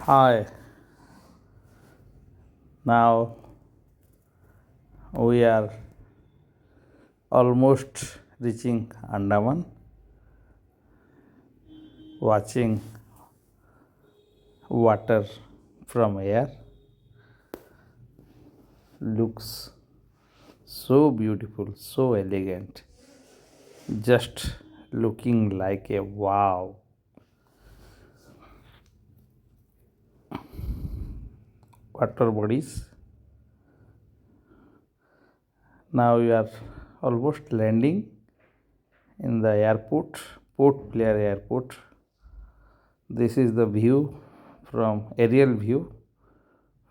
Hi, now we are almost reaching Andaman, watching water from air. Looks so beautiful, so elegant, just looking like a wow. Water bodies. Now we are almost landing in the airport, Port Blair Airport. This is the view from aerial view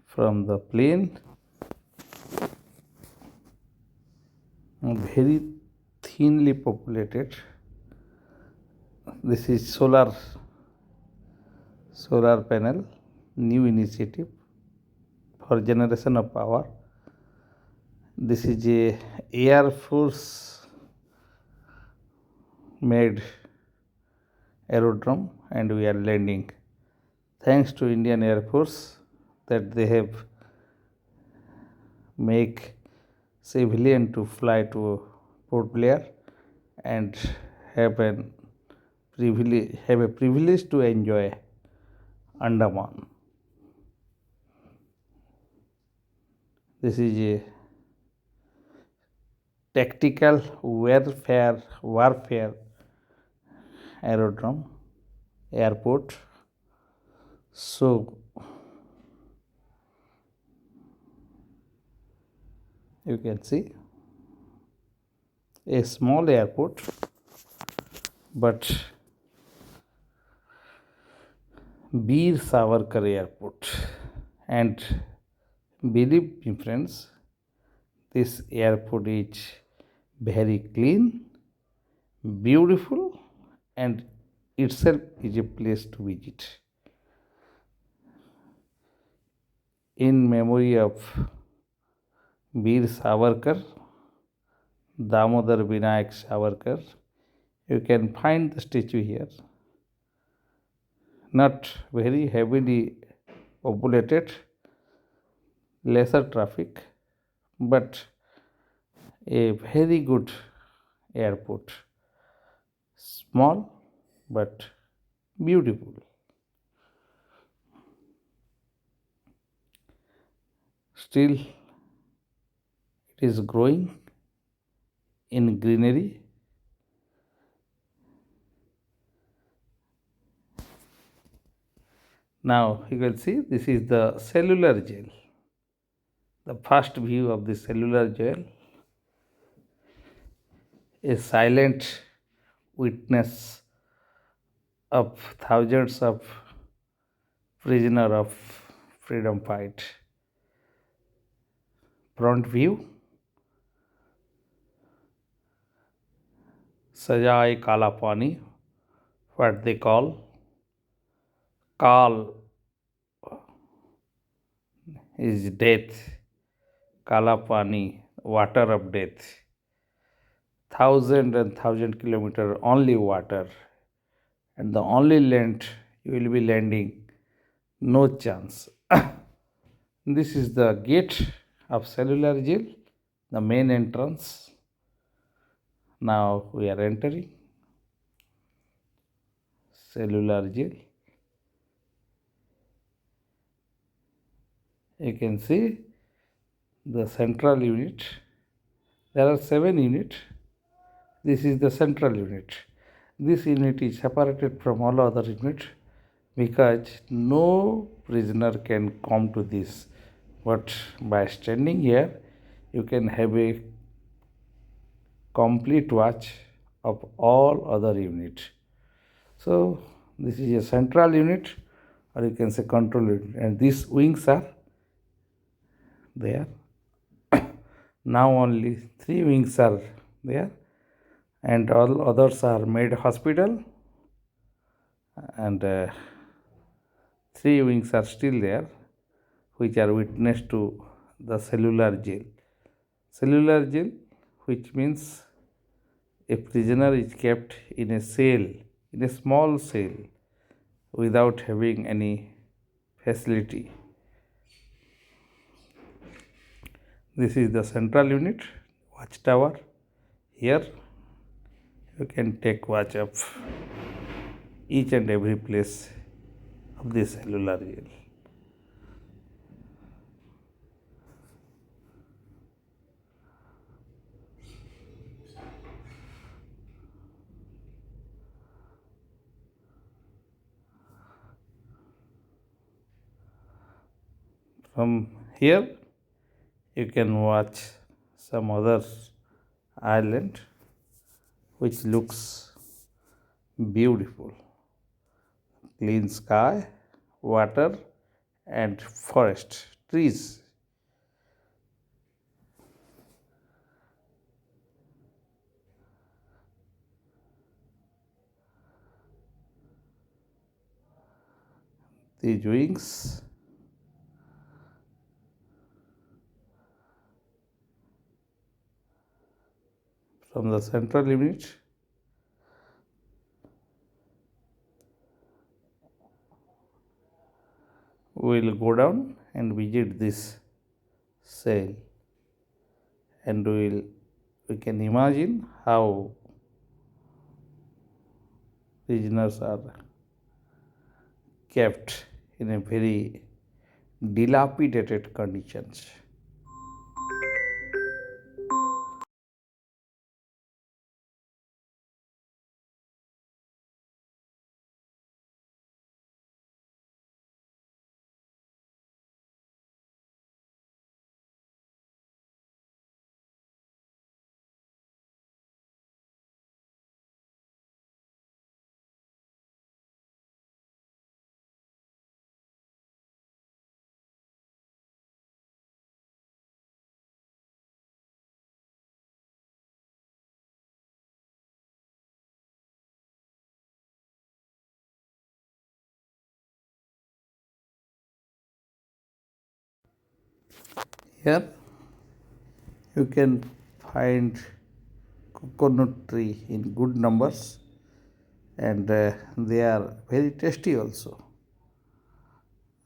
from the plane. Very thinly populated. This is solar panel, new initiative for generation of power. This is a Air Force made aerodrome and we are landing. Thanks to Indian Air Force that they have make civilian to fly to Port Blair and have a privilege to enjoy Andaman. This is a tactical warfare aerodrome airport. So you can see a small airport, but Veer Savarkar Airport. And believe me, friends, this airport is very clean, beautiful, and itself is a place to visit. In memory of Veer Savarkar, Damodar Vinayak Savarkar, you can find the statue here. Not very heavily populated, lesser traffic, but a very good airport. Small but beautiful. Still, it is growing in greenery. Now you can see this is the cellular jail. The first view of the cellular jail, a silent witness of thousands of prisoner of freedom fight. Front view, Sajai Kala Pani, what they call Kal is death, Kala Pani, water of death. 1,000 only water, and the only land you will be landing, no chance. This is the gate of cellular jail, the main entrance. Now we are entering cellular jail. You can see the central unit. There are 7 units. This is the central unit. This unit is separated from all other units because no prisoner can come to this. But by standing here, you can have a complete watch of all other units. So this is a central unit, or you can say control unit, and these wings are there. Now only 3 wings are there, and all others are made hospital, and 3 wings are still there, which are witness to the cellular jail. Cellular jail, which means a prisoner is kept in a cell, in a small cell, without having any facility. This is the central unit, watchtower. Here you can take watch of each and every place of this cellular jail. From here you can watch some other island which looks beautiful. Clean sky, water, and forest, trees. These wings from the central unit we will go down and visit this cell, and we can imagine how prisoners are kept in a very dilapidated conditions. Here you can find coconut tree in good numbers, and they are very tasty also.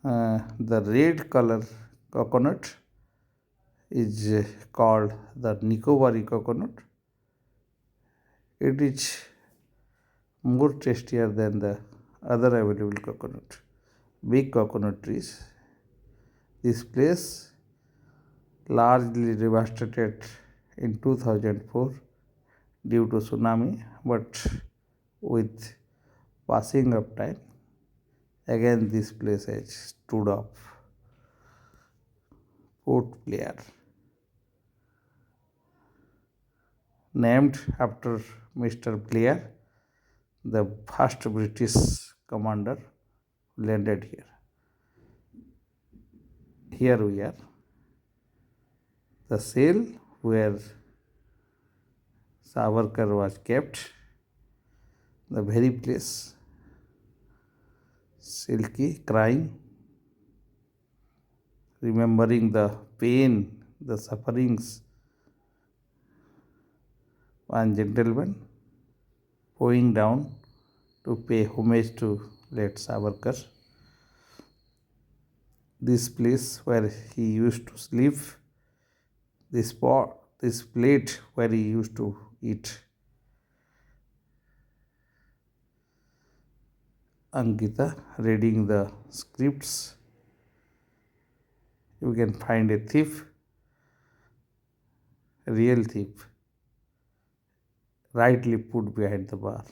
The red color coconut is called the Nicobarese coconut. It is more tastier than the other available coconut. Big coconut trees. This place largely devastated in 2004 due to tsunami, but with passing of time, again this place has stood up. Port Blair, named after Mr. Blair, the first British commander landed here. Here we are, the cell where Savarkar was kept, the very place, Silky crying, remembering the pain, the sufferings. One gentleman bowing down to pay homage to late Savarkar. This place where he used to sleep, this pot, this plate where he used to eat. Ankita reading the scripts. You can find a thief, a real thief, rightly put behind the bar.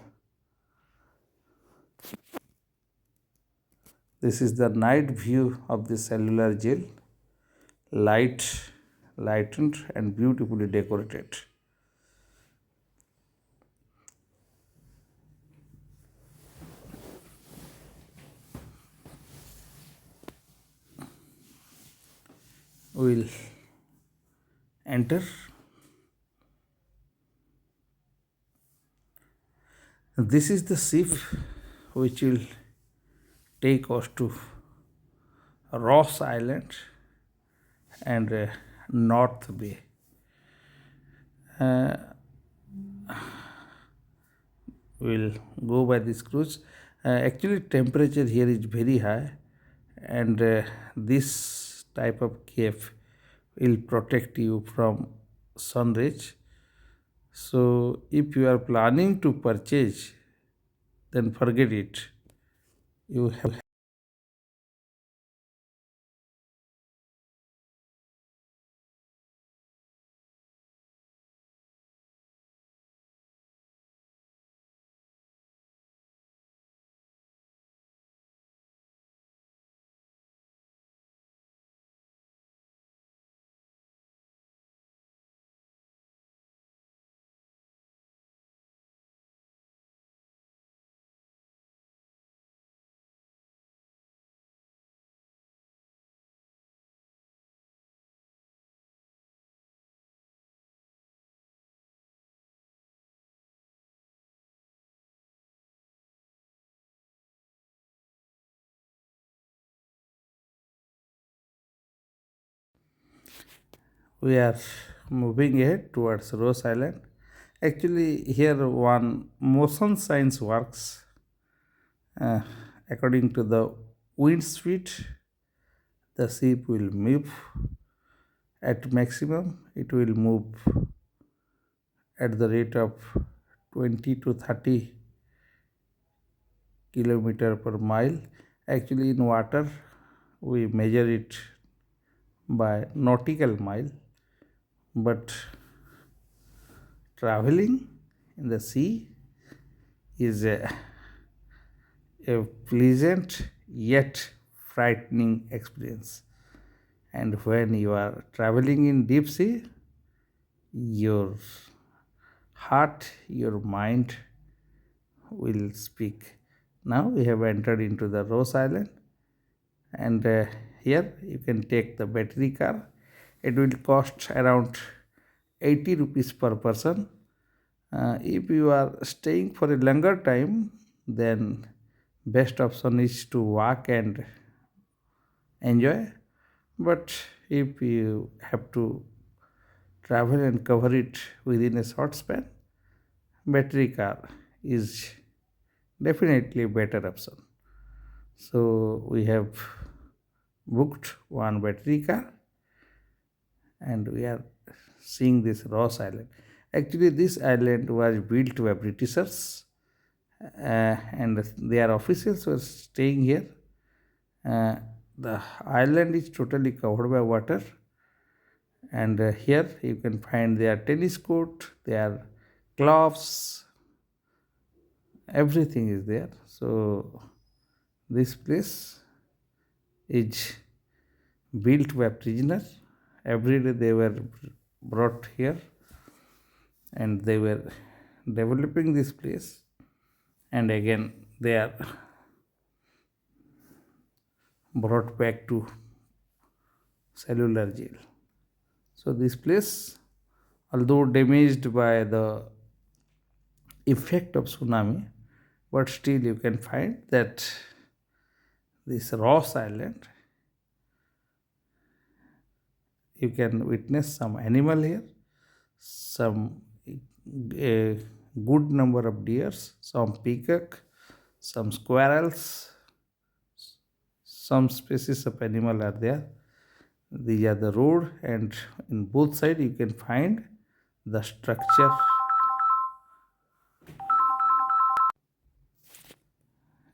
This is the night view of the cellular jail, lightened and beautifully decorated. We'll enter. This is the ship which will take us to Ross Island and North Bay. We'll go by this cruise. Actually, temperature here is very high, and this type of cave will protect you from sun rays. So if you are planning to purchase, then forget it. You have we are moving ahead towards Rose Island. Actually, here one motion science works. Uh, According to the wind speed, the ship will move at maximum. It will move at the rate of 20 to 30 kilometer per mile. Actually, in water, we measure it by nautical mile, but traveling in the sea is a pleasant yet frightening experience. And when you are traveling in deep sea, your heart, your mind will speak. Now we have entered into the Rose Island, and here you can take the battery car. It will cost around 80 rupees per person. If you are staying for a longer time, then best option is to walk and enjoy. But if you have to travel and cover it within a short span, battery car is definitely a better option. So we have booked one battery car and we are seeing this Ross Island. Actually, this island was built by Britishers and their officials were staying here. The island is totally covered by water, and here you can find their tennis court, their clubs, everything is there. So this place is built by prisoners. Every day they were brought here and they were developing this place, and again they are brought back to cellular jail. So this place, although damaged by the effect of tsunami, but still you can find that this Ross Island, you can witness some animal here, some a good number of deers, some peacock, some squirrels, some species of animal are there. These are the road, and in both sides you can find the structure.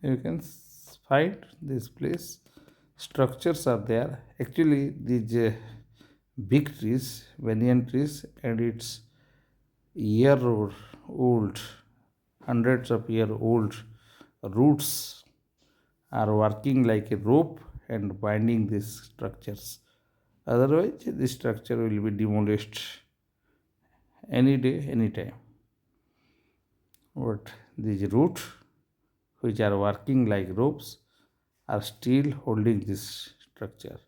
You can find this place. Structures are there. Actually, these big trees, banyan trees, and it's year old, hundreds of year old roots are working like a rope and binding these structures. Otherwise, this structure will be demolished any day, any time. But these roots, which are working like ropes, are still holding this structure,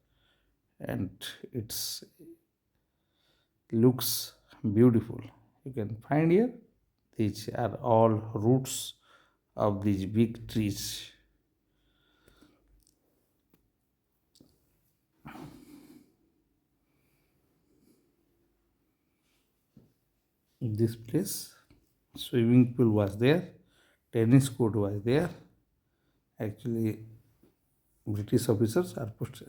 and it's looks beautiful. You can find here these are all roots of these big trees. This place, swimming pool was there, tennis court was there. Actually, British officers are put.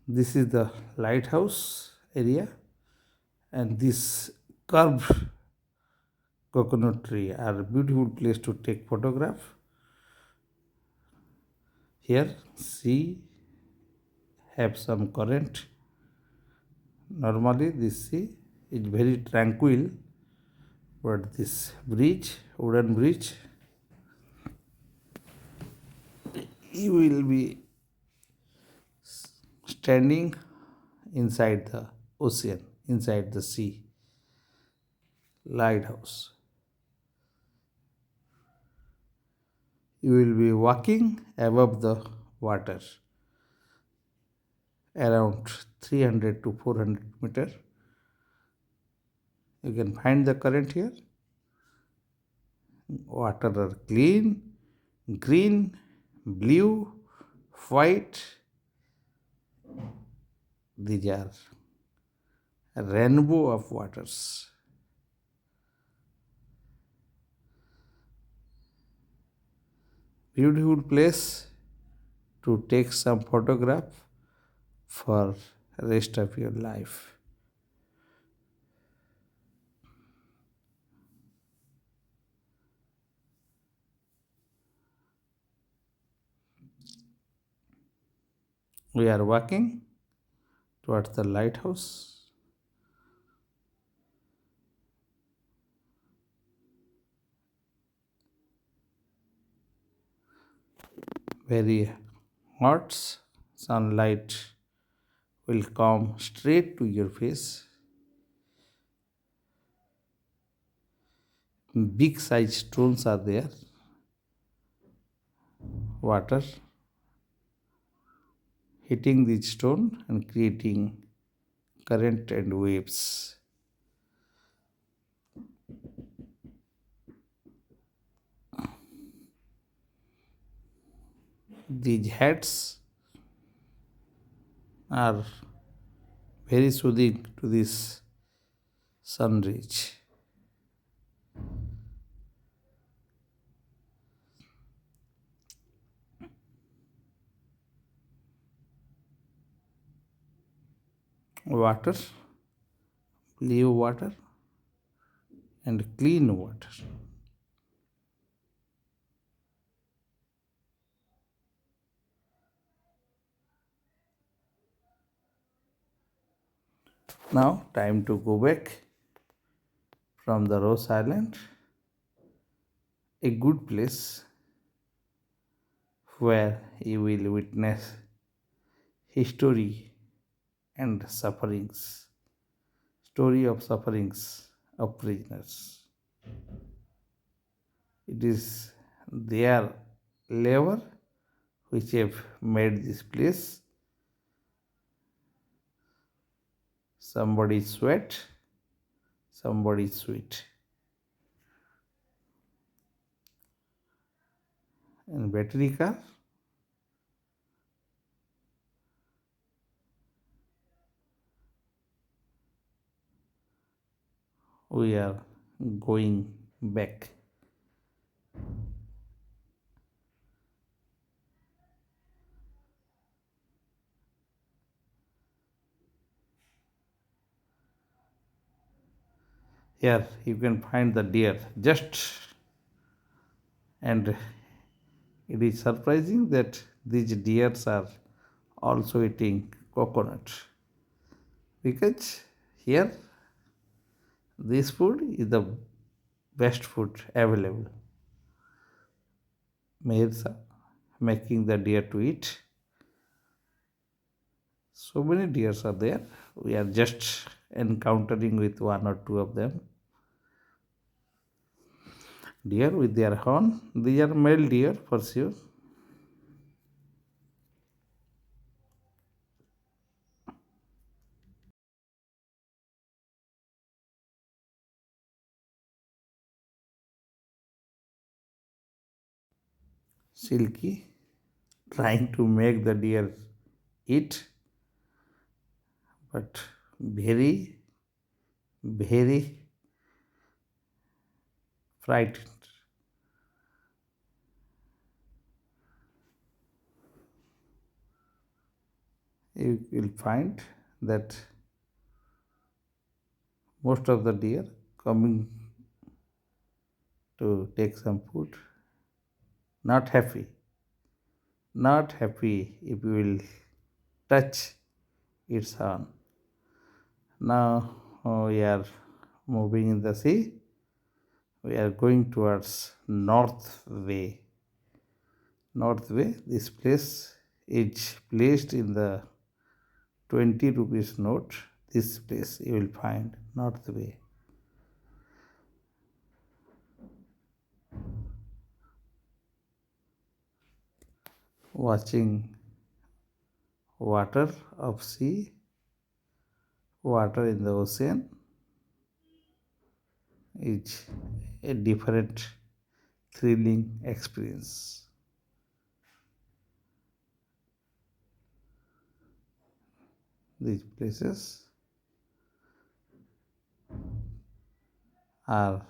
This is the lighthouse area, and this curved coconut tree are a beautiful place to take photograph. Here, sea have some current. Normally, this sea is very tranquil, but this bridge, wooden bridge, you will be standing inside the ocean, inside the sea. Lighthouse. You will be walking above the water around 300 to 400 meter. You can find the current here. Water are clean, green, blue, white. These are a rainbow of waters. Beautiful place to take some photograph for rest of your life. We are walking towards the lighthouse. Very hot sunlight will come straight to your face. Big size stones are there. Water hitting the stone and creating current and waves. These hats are very soothing to this sun rays. Water, blue water, and clean water. Now, time to go back from the Rose Island. A good place where you will witness history and sufferings, story of sufferings of prisoners. It is their labor which have made this place. Somebody sweat, somebody sweat. In battery car, we are going back. Here you can find the deer just, and it is surprising that these deers are also eating coconut, because here this food is the best food available. Males are making the deer to eat. So many deers are there. We are just encountering with one or two of them. Deer with their horn. These are male deer for sure. Silky, trying to make the deer eat, but very, very frightened. you will find that most of the deer coming to take some food, not happy, not happy if you will touch its horn. Now we are moving in the sea. We are going towards north way. North way. This place is placed in the 20 rupees note. This place you will find north way. Watching water of sea, water in the ocean is a different thrilling experience. These places are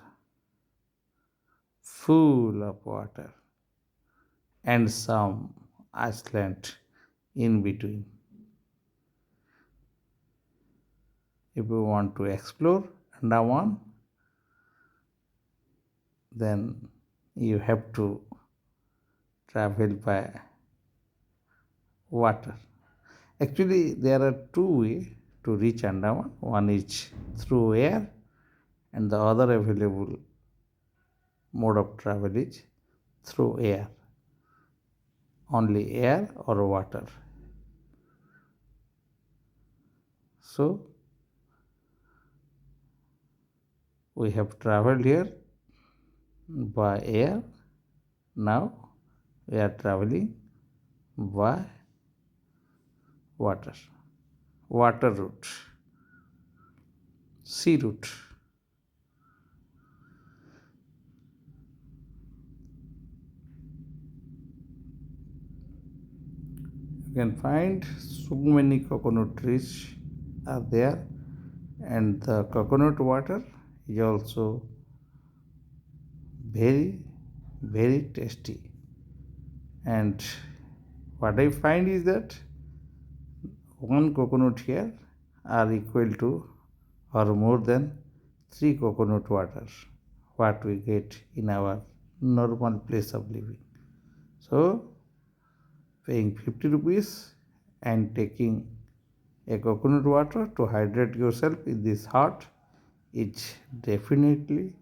full of water and some island in between. If you want to explore Andaman, then you have to travel by water. Actually, there are two ways to reach Andaman. One is through air, and the other available mode of travel is through air. Only air or water. So, we have traveled here by air. Now, we are traveling by water. Water route. Sea route. You can find so many coconut trees are there, and the coconut water is also very very tasty. And what I find is that one coconut here are equal to or more than three coconut water what we get in our normal place of living. So paying 50 rupees and taking a coconut water to hydrate yourself in this hot is definitely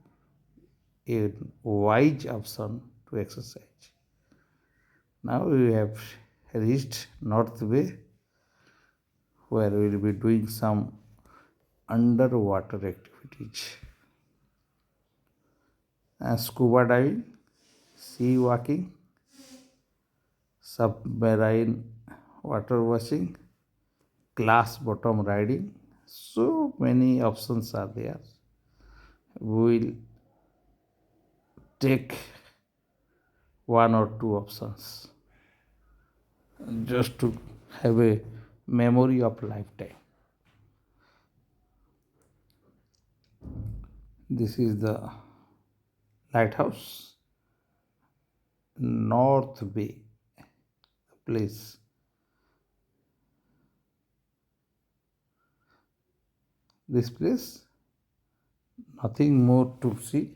a wise option to exercise. Now we have reached North Bay where we will be doing some underwater activities. Scuba diving, sea walking, submarine water washing, glass bottom riding. So many options are there. We will take one or two options just to have a memory of lifetime. This is the lighthouse, North Bay, place. This place, nothing more to see.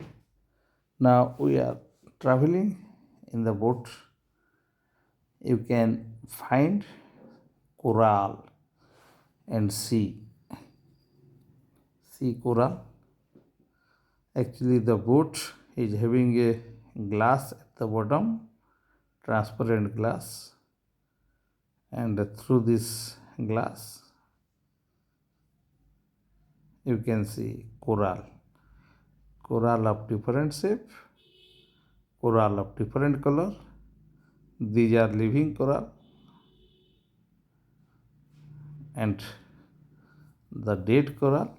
Now we are traveling in the boat. You can find coral and sea coral. Actually, the boat is having a glass at the bottom, transparent glass, and through this glass, you can see coral of different shape, coral of different color. These are living coral, and the dead coral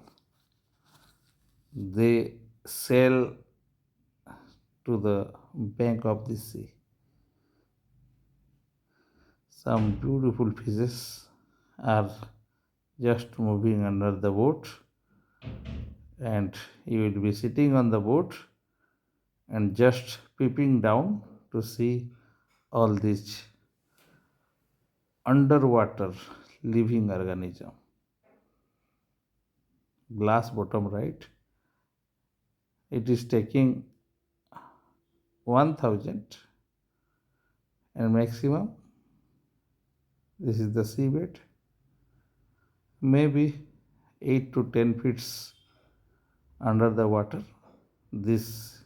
they sail to the bank of the sea. Some beautiful fishes are just moving under the boat, and you will be sitting on the boat and just peeping down to see all these underwater living organism. Glass bottom right. It is taking 1000 and maximum. This is the seabed. Maybe 8 to 10 feet under the water. This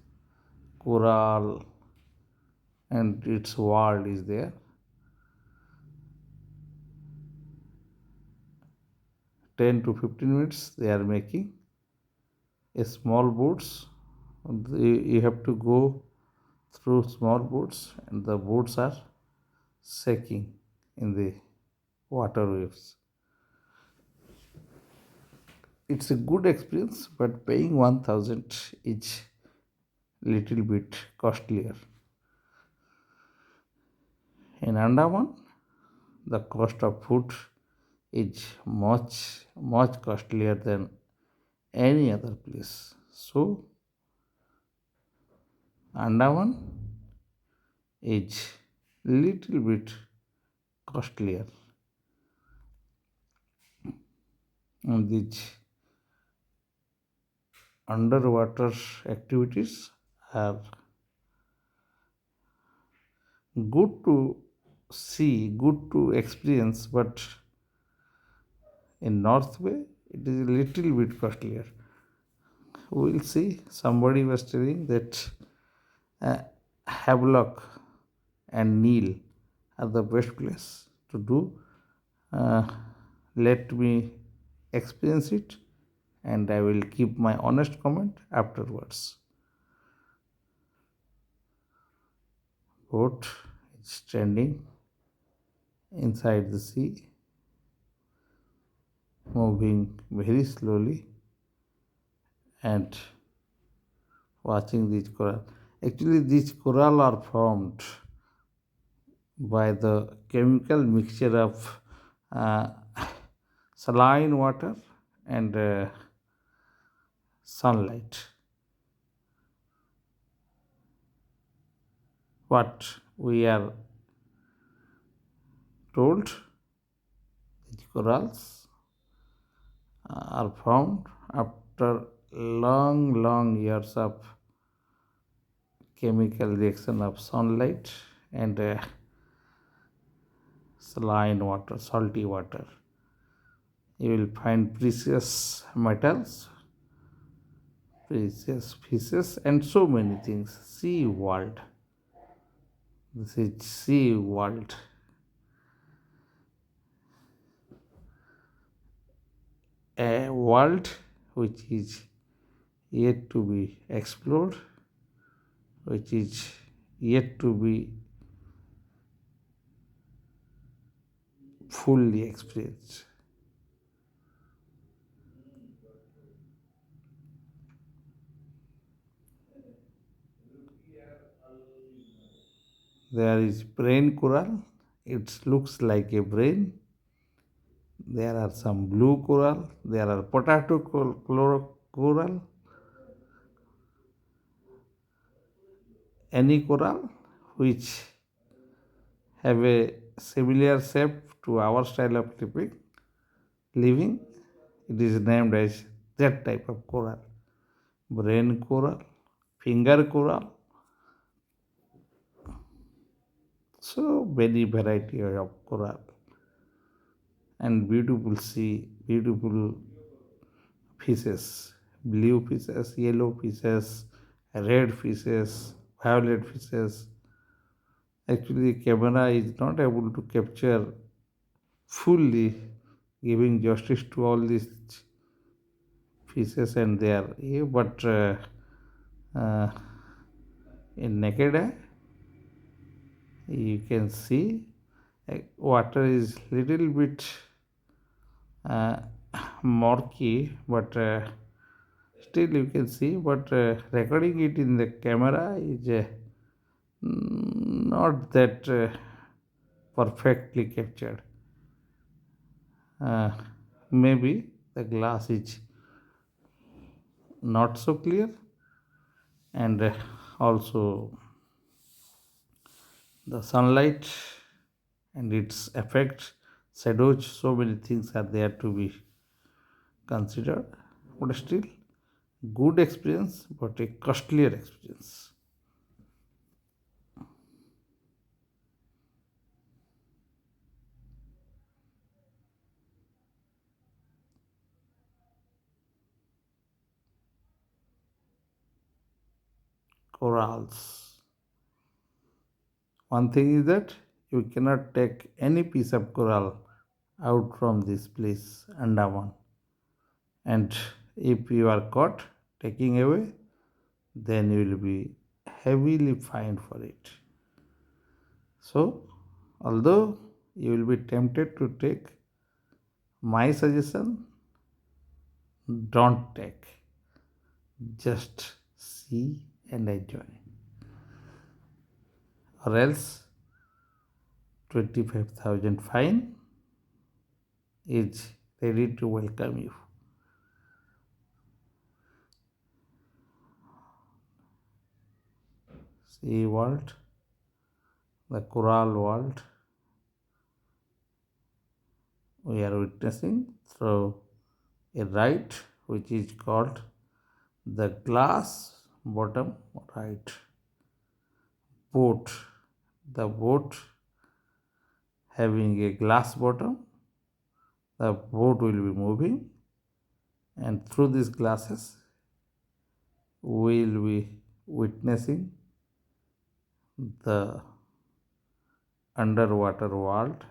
coral and its world is there. 10 to 15 minutes they are making a small boats. You have to go through small boats and the boats are shaking in the water waves. It's a good experience, but paying 1000 is little bit costlier. In Andaman, the cost of food is much costlier than any other place. So Andaman is little bit costlier, and these underwater activities are good to see, good to experience, but in North Bay it is a little bit costlier. We will see. Somebody was telling that uh, Havelock and Neil are the best place to do. Uh, Let me experience it, and I will give my honest comment afterwards. Boat is standing inside the sea, moving very slowly and watching these coral. Actually, these coral are formed by the chemical mixture of uh, saline water and sunlight. What we are told, these corals are formed after long years of chemical reaction of sunlight and saline water, salty water. You will find precious metals, precious fishes, and so many things. Sea world. This is sea world. A world which is yet to be explored, which is yet to be fully experienced. There is brain coral. It looks like a brain. There are some blue coral. There are potato coral. Any coral which have a similar shape to our style of living, it is named as that type of coral. Brain coral, finger coral, so many variety of coral and beautiful sea, beautiful fishes, blue fishes, yellow fishes, red fishes, violet fishes. Actually, camera is not able to capture fully, giving justice to all these fishes and their but uh, in naked eye you can see water is little bit uh, murky, but still you can see, but recording it in the camera is not that perfectly captured. uh, Maybe the glass is not so clear, and also the sunlight and its effect shadows, so many things are there to be considered, but still good experience, but a costlier experience. Corals. One thing is that you cannot take any piece of coral out from this place, Andaman. And if you are caught taking away, then you will be heavily fined for it. So, although you will be tempted to take, my suggestion, don't take. Just see and enjoy. Or else 25,000 fine is ready to welcome you. Sea world, the coral world, we are witnessing through a ride which is called the glass bottom ride boat. The boat having a glass bottom, the boat will be moving, and through these glasses, we will be witnessing the underwater world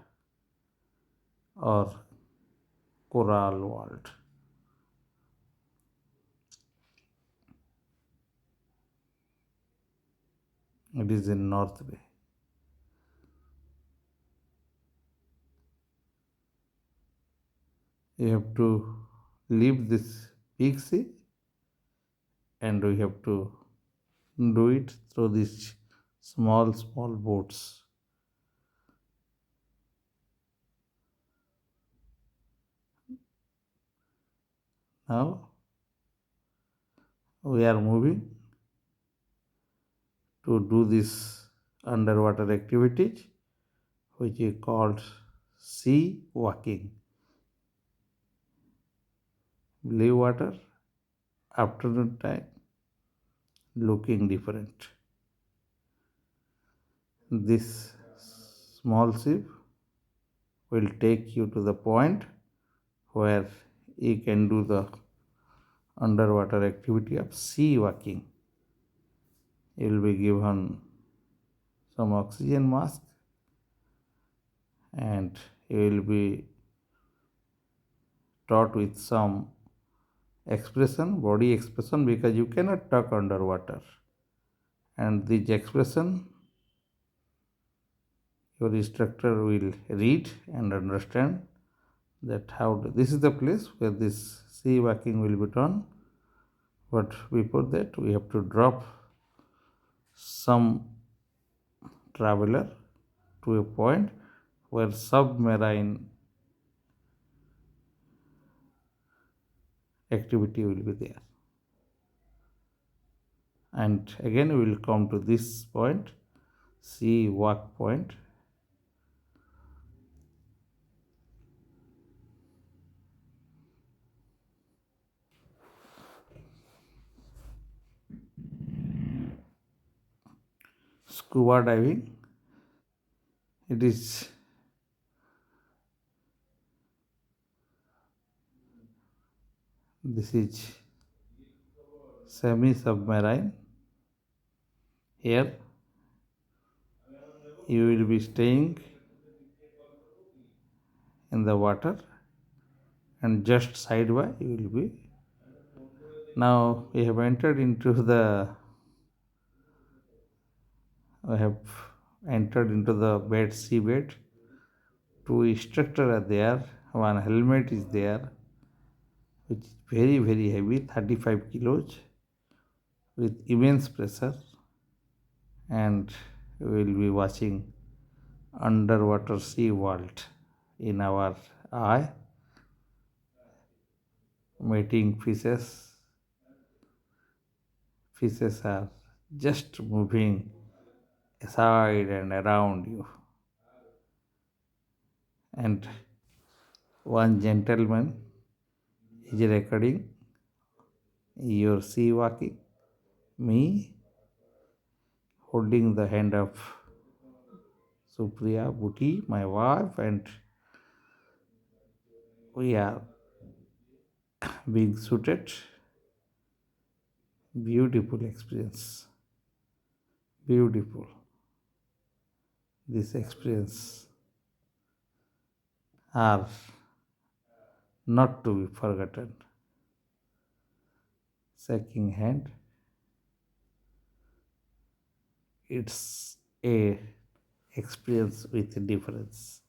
or coral world. It is in North Bay. You have to leave this big sea and we have to do it through these small boats. Now we are moving to do this underwater activities which is called sea walking. Blue water, afternoon time, looking different. This small ship will take you to the point where you can do the underwater activity of sea walking. You will be given some oxygen mask and you will be taught with some expression, body expression, because you cannot talk underwater. And this expression your instructor will read and understand that this is the place where this sea walking will be done. But before that, we have to drop some traveler to a point where submarine activity will be there. And again, we will come to this point, sea walk point. Scuba diving. It is this is semi-submarine. Here you will be staying in the water and just sideway you will be. Now we have entered into the I have entered into the bed, seabed. Two instructors are there. One helmet is there, which is very heavy, 35 kilos, with immense pressure. And we will be watching underwater sea world in our eye, meeting fishes. Fishes are just moving aside and around you. And One gentleman is recording your sea walking, me holding the hand of Supriya Bhuti, my wife, and we are being suited. Beautiful experience. Beautiful. This experience are not to be forgotten. Shaking hand, it's a experience with a difference.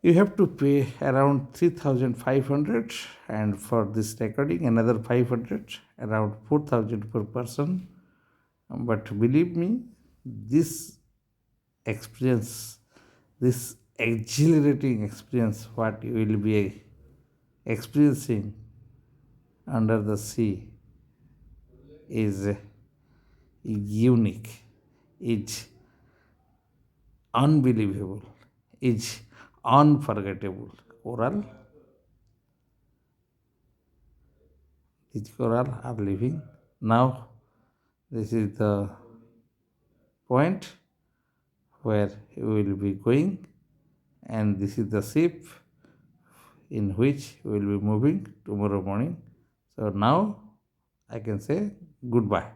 You have to pay around 3,500, and for this recording another 500, around 4,000 per person. But believe me, this experience, this exhilarating experience, what you will be experiencing under the sea is unique, is unbelievable, is unforgettable. Coral, these coral are living. Now, this is the point where you will be going, and this is the ship in which we will be moving tomorrow morning. So now I can say goodbye.